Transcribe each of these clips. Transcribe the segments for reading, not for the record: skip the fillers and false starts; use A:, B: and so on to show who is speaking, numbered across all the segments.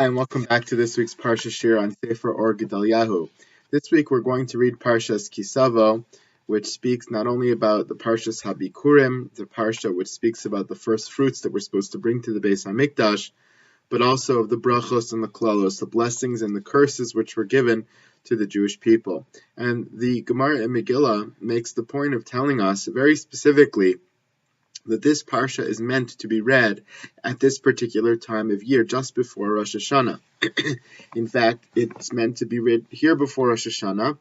A: Hi, and welcome back to this week's Parsha Shir on Sefer or Gedalyahu. This week we're going to read Parshas Ki Tavo, which speaks not only about the Parshas Habikurim, the Parsha which speaks about the first fruits that we're supposed to bring to the Beis HaMikdash, but also of the brachos and the klalos, the blessings and the curses which were given to the Jewish people. And the Gemara in Megillah makes the point of telling us very specifically that this parsha is meant to be read at this particular time of year, just before Rosh Hashanah. In fact, it's meant to be read here before Rosh Hashanah.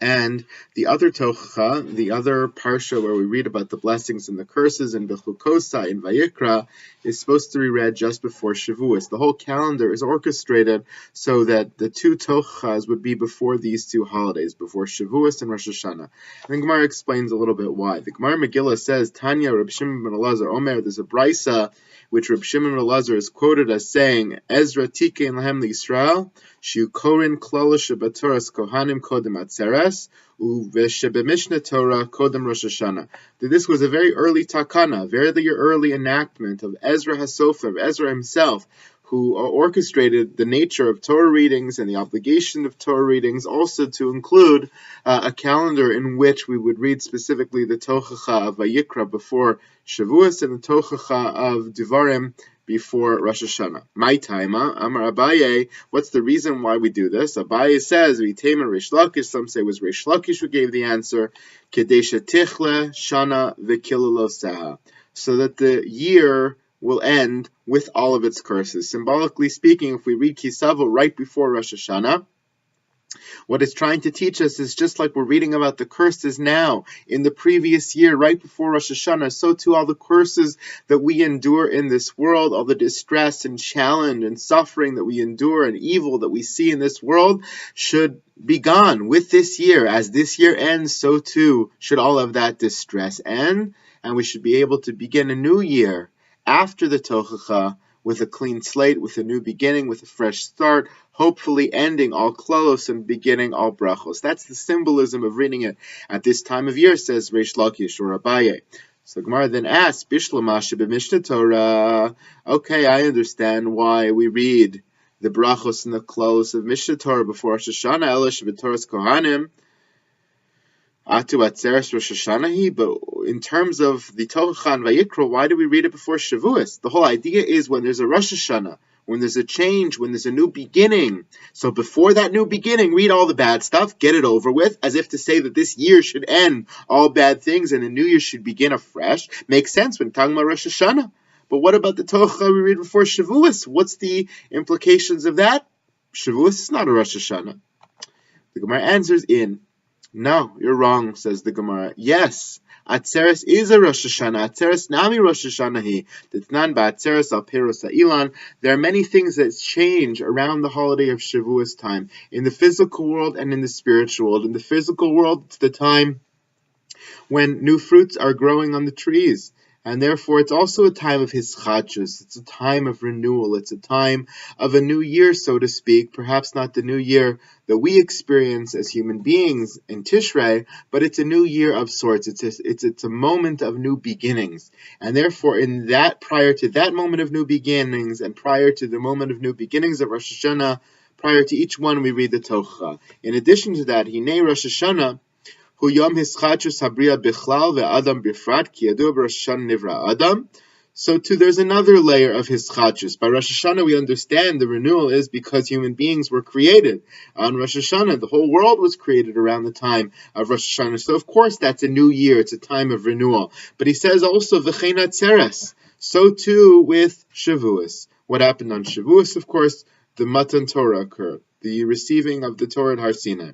A: And the other tochacha, the other parsha where we read about the blessings and the curses in Bechukosa in Vayikra, is supposed to be read just before Shavuos. The whole calendar is orchestrated so that the two tochachas would be before these two holidays, before Shavuos and Rosh Hashanah. And the Gemara explains a little bit why. The Gemara Megillah says, Tanya Reb Shimon ben Elazar Omer, there's a brisa which Reb Shimon ben Elazar is quoted as saying, Ezra tikein lahem liYisrael, shiu korin klala shebatoras kohanim kodem atzeres, uveshebemishna Torah kodem Rosh Hashanah. This was a very early takana, very early enactment of Ezra HaSofer, of Ezra himself, who orchestrated the nature of Torah readings and the obligation of Torah readings, also to include a calendar in which we would read specifically the Tochacha of Vayikra before Shavuos and the Tochacha of Devarim before Rosh Hashanah. My taima, Amar Abaye, what's the reason why we do this? Abaye says, V'itema Reish Lakish, some say it was Reish Lakish who gave the answer, Kedesha Tichle Shana V'Kilaloseha, so that the year will end with all of its curses. Symbolically speaking, if we read Ki Tavo right before Rosh Hashanah, what it's trying to teach us is just like we're reading about the curses now, in the previous year, right before Rosh Hashanah, so too all the curses that we endure in this world, all the distress and challenge and suffering that we endure and evil that we see in this world should be gone with this year. As this year ends, so too should all of that distress end, and we should be able to begin a new year after the Tochacha, with a clean slate, with a new beginning, with a fresh start, hopefully ending all klalos and beginning all brachos. That's the symbolism of reading it at this time of year, says Reish Lakish or Abaye. So Gemara then asks, Bishlamash b'Mishnah Torah. Okay, I understand why we read the brachos and the klalos of Mishnah Torah before Rosh Hashanah, Elish b'Torah's Kohanim, Atu Atzeres Rosh Hashanah, but in terms of the Tochacha and Vayikra, why do we read it before Shavuos? The whole idea is when there's a Rosh Hashanah, when there's a change, when there's a new beginning. So before that new beginning, read all the bad stuff, get it over with, as if to say that this year should end all bad things and the new year should begin afresh. Makes sense when talking about Rosh Hashanah. But what about the Tochacha we read before Shavuos? What's the implications of that? Shavuos is not a Rosh Hashanah. The Gemara answers in, no, you're wrong, says the Gemara. Yes, Atzeres is a Rosh Hashanah. Atzeres nami Rosh Hashanah hi. Ditnan ba'atzeres al peros ha'ilan. There are many things that change around the holiday of Shavuos time, in the physical world and in the spiritual world. In the physical world, it's the time when new fruits are growing on the trees. And therefore, it's also a time of hischachus. It's a time of renewal. It's a time of a new year, so to speak. Perhaps not the new year that we experience as human beings in Tishrei, but it's a new year of sorts. It's a moment of new beginnings. And therefore, prior to that moment of new beginnings, and prior to the moment of new beginnings of Rosh Hashanah, prior to each one, we read the Tochacha. In addition to that, Hinei Rosh Hashanah, Hu Yom Hischachus Habriya Bichlal ve'Adam Bifrat Ki Yadu B'Rosh Hashanah Nivra Adam. So too, there's another layer of Hischachus. By Rosh Hashanah, we understand the renewal is because human beings were created. On Rosh Hashanah, the whole world was created around the time of Rosh Hashanah. So of course, that's a new year. It's a time of renewal. But he says also, V'chein Atzeres. So too with Shavuos. What happened on Shavuos? Of course, the Matan Torah occurred, the receiving of the Torah at Har Sinai.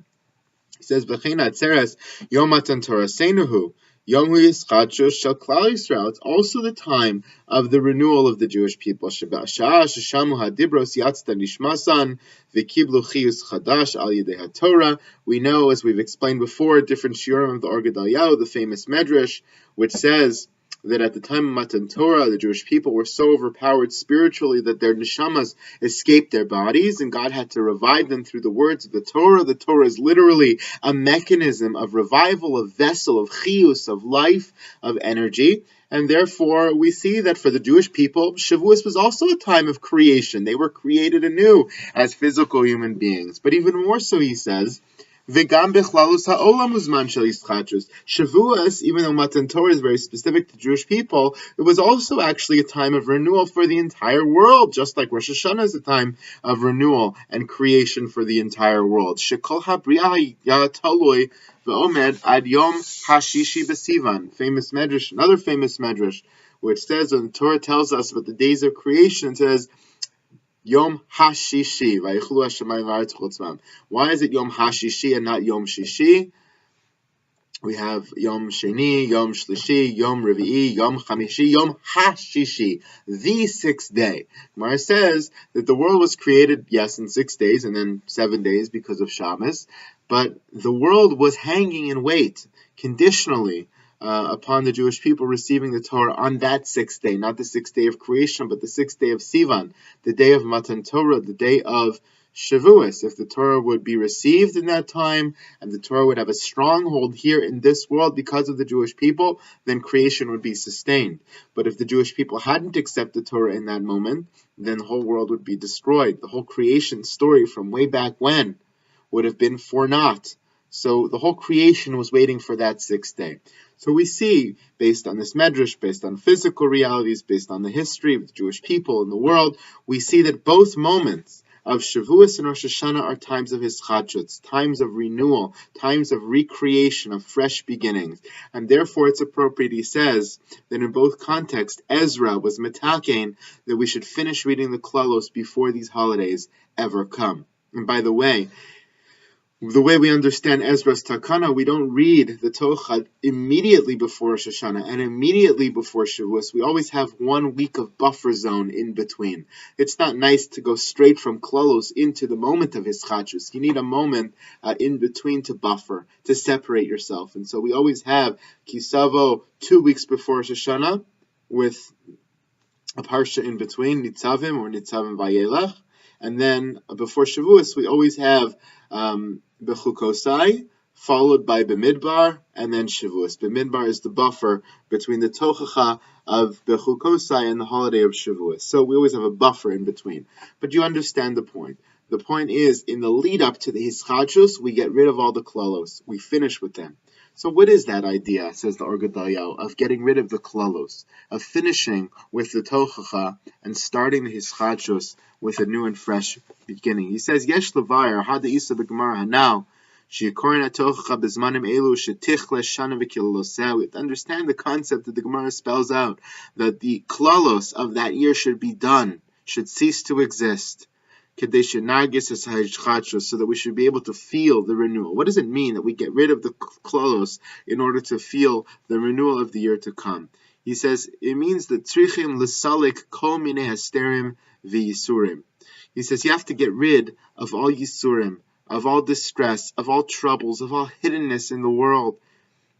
A: He says, V'chein Atzeres Yom Matan Torah Seinuhu Yom Hu Yischachus Shel Klal Yisrael. It's also the time of the renewal of the Jewish people. Sheba'ashah sheshamu hadibros yatzta nishmasan v'kiblu chiyus chadash al yedei haTorah. We know, as we've explained before, different shiurim of the Gedalyahu, the famous medrash, which says that at the time of Matan Torah, the Jewish people were so overpowered spiritually that their neshamas escaped their bodies, and God had to revive them through the words of the Torah. The Torah is literally a mechanism of revival, of vessel, of chiyus, of life, of energy. And therefore, we see that for the Jewish people, Shavuos was also a time of creation. They were created anew as physical human beings. But even more so, he says, V'gam b'chlalus ha'olam uzman shel yischachus. Shavuos, even though Matan Torah is very specific to Jewish people, it was also actually a time of renewal for the entire world, just like Rosh Hashanah is a time of renewal and creation for the entire world. Shekol ha'briah ya'taloi v'omed ad yom hashishi b'sivan. Famous medrash, another famous medrash, which says when the Torah tells us about the days of creation, it says, Yom Hashishi. Why is it Yom Hashishi and not Yom Shishi? We have Yom Sheni, Yom Shlishi, Yom Revi'i, Yom Chamishi, Yom Hashishi, the sixth day. Gemara says that the world was created, yes, in 6 days, and then 7 days because of Shabbos, but the world was hanging in wait, conditionally, upon the Jewish people receiving the Torah on that 6th day, not the 6th day of creation, but the 6th day of Sivan, the day of Matan Torah, the day of Shavuos. If the Torah would be received in that time, and the Torah would have a stronghold here in this world because of the Jewish people, then creation would be sustained. But if the Jewish people hadn't accepted Torah in that moment, then the whole world would be destroyed. The whole creation story from way back when would have been for naught. So the whole creation was waiting for that 6th day. So we see, based on this medrash, based on physical realities, based on the history of the Jewish people in the world, we see that both moments of Shavuos and Rosh Hashanah are times of hischadshus, times of renewal, times of recreation, of fresh beginnings. And therefore it's appropriate, he says, that in both contexts, Ezra was metakein that we should finish reading the Klalos before these holidays ever come. And by the way we understand Ezra's Takana, we don't read the Tochad immediately before Rosh Hashanah and immediately before Shavuos. We always have 1 week of buffer zone in between. It's not nice to go straight from Klalos into the moment of Hischachus. You need a moment in between to buffer, to separate yourself. And so we always have Ki Tavo 2 weeks before Rosh Hashanah with a parsha in between, Nitzavim or Nitzavim Vayelach. And then before Shavuos, we always have Bechukosai, followed by B'midbar, and then Shavuos. B'midbar is the buffer between the Tochacha of Bechukosai and the holiday of Shavuos. So we always have a buffer in between. But you understand the point. The point is, in the lead up to the Hischachus, we get rid of all the Klalos. We finish with them. So what is that idea, says the Or Gedalyahu, of getting rid of the Klalos, of finishing with the Tochacha and starting the Hischachus with a new and fresh beginning? He says, Yesh levayer hada isa b'gemara hanau she'yikorin hatochacha b'zmanim elu she'tichle shana v'kiloloseh. We have to understand the concept that the Gemara spells out, that the klalos of that year should be done, should cease to exist, so that we should be able to feel the renewal. What does it mean that we get rid of the klalos in order to feel the renewal of the year to come? He says it means that tzrichim l'salik kol minei hasterim v'yisurim. He says you have to get rid of all yisurim, of all distress, of all troubles, of all hiddenness in the world.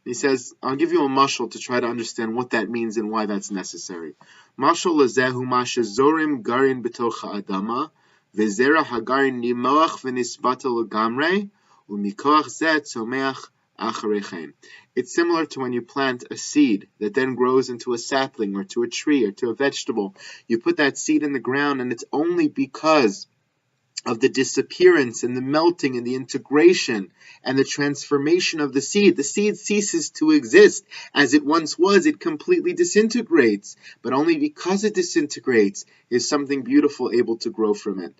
A: He says, I'll give you a mashal to try to understand what that means and why that's necessary. Mashal lezehu mashazorim garin b'tocha adama v'zera hagarin nimoach v'nisbata legamrei u'mikoach zeh tzomeach acharechein. It's similar to when you plant a seed that then grows into a sapling or to a tree or to a vegetable. You put that seed in the ground, and it's only because of the disappearance and the melting and the integration and the transformation of the seed. The seed ceases to exist as it once was. It completely disintegrates. But only because it disintegrates is something beautiful able to grow from it.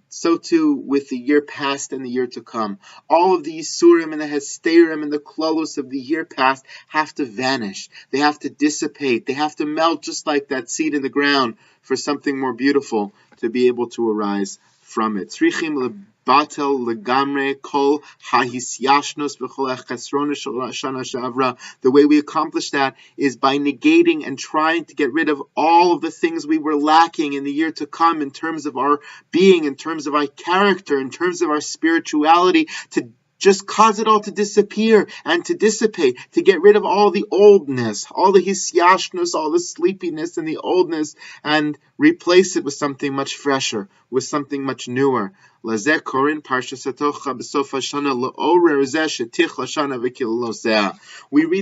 A: So too with the year past and the year to come. All of the Yisurim and the Hesterim and the Klalos of the year past have to vanish. They have to dissipate. They have to melt just like that seed in the ground for something more beautiful to be able to arise from it. Tzrichim lebatel legamre kol hahisyashnos v'chol echesronos shana shavra. The way we accomplish that is by negating and trying to get rid of all of the things we were lacking in the year to come in terms of our being, in terms of our character, in terms of our spirituality, to Just cause it all to disappear and to dissipate, to get rid of all the oldness, all the hisyashness, all the sleepiness and the oldness, and replace it with something much fresher, with something much newer. We read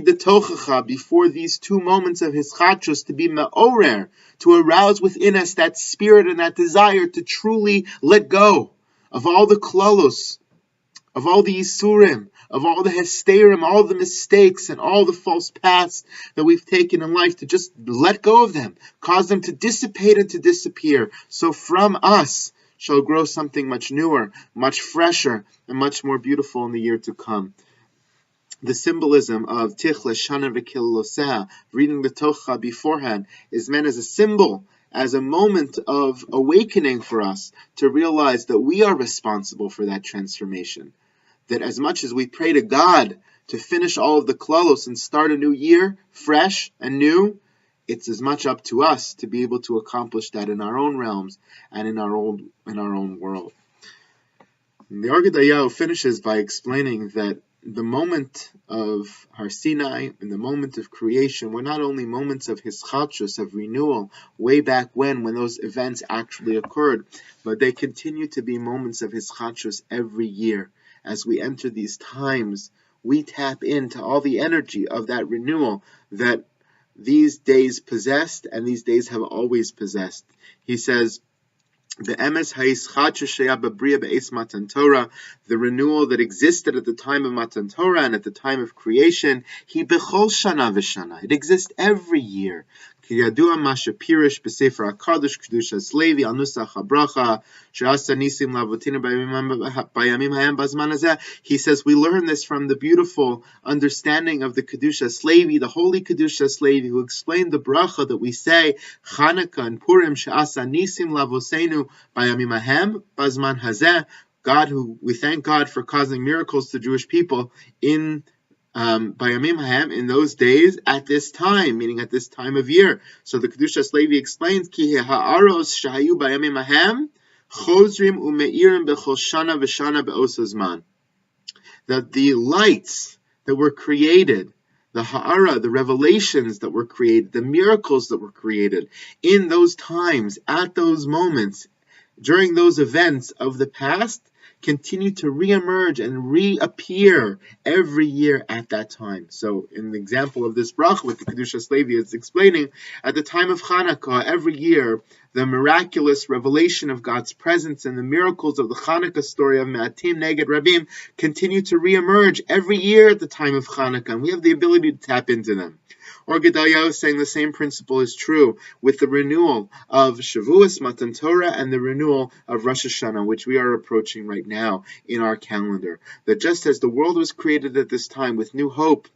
A: the Tochacha before these two moments of hischachos to be me'orer, to arouse within us that spirit and that desire to truly let go of all the klalos, of all the Yisurim, of all the Hesterim, all the mistakes and all the false paths that we've taken in life, to just let go of them, cause them to dissipate and to disappear. So from us shall grow something much newer, much fresher, and much more beautiful in the year to come. The symbolism of Tichle, Shana V'Kiloseh, reading the Tocha beforehand, is meant as a symbol, as a moment of awakening for us to realize that we are responsible for that transformation. That as much as we pray to God to finish all of the klalos and start a new year, fresh and new, it's as much up to us to be able to accomplish that in our own realms and in our own world. And the Gedalyahu finishes by explaining that the moment of Har Sinai and the moment of creation were not only moments of hischachos, of renewal, way back when those events actually occurred, but they continue to be moments of hischachos every year. As we enter these times, we tap into all the energy of that renewal that these days possessed and these days have always possessed. He says, the renewal that existed at the time of Matan Torah and at the time of creation, it exists every year. He says, we learn this from the beautiful understanding of the Kedushas Levi, the holy Kedushas Levi, who explained the bracha that we say, Chanukah and Purim, she'asa nisim lavosenu bayamim hahem bazman hazeh. God, who we thank God for causing miracles to Jewish people in Bayamim Hahem, in those days, at this time, meaning at this time of year. So the Kedushas Levi explains, Ki ha'aros shahayu Bayamim Hahem chozrim u'meirim b'chol shana v'shana be'osazman. That the lights that were created, the ha'ara, the revelations that were created, the miracles that were created in those times, at those moments, during those events of the past, continue to reemerge and reappear every year at that time. So in the example of this bracha with the Kedushas Levi, it's explaining, at the time of Chanukah, every year, the miraculous revelation of God's presence and the miracles of the Chanukah story of Me'atim Neged Rabim continue to reemerge every year at the time of Chanukah, and we have the ability to tap into them. Or Gedalyahu is saying the same principle is true with the renewal of Shavuos, Matan Torah, and the renewal of Rosh Hashanah, which we are approaching right now in our calendar. That just as the world was created at this time with new hope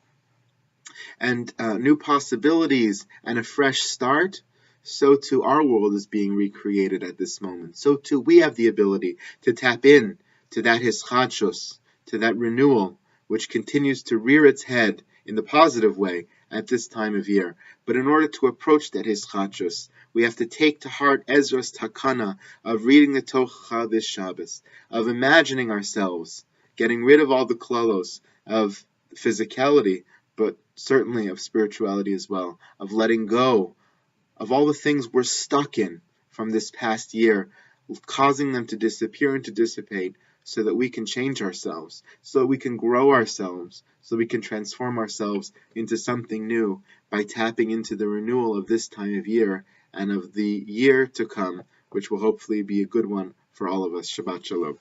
A: and new possibilities and a fresh start, so too our world is being recreated at this moment. So too we have the ability to tap in to that hischachos, to that renewal, which continues to rear its head in the positive way at this time of year. But in order to approach that hischachos, we have to take to heart Ezra's takana of reading the Tochacha this Shabbos, of imagining ourselves, getting rid of all the klalos of physicality, but certainly of spirituality as well, of letting go of all the things we're stuck in from this past year, causing them to disappear and to dissipate, so that we can change ourselves, so that we can grow ourselves, so we can transform ourselves into something new by tapping into the renewal of this time of year and of the year to come, which will hopefully be a good one for all of us. Shabbat Shalom.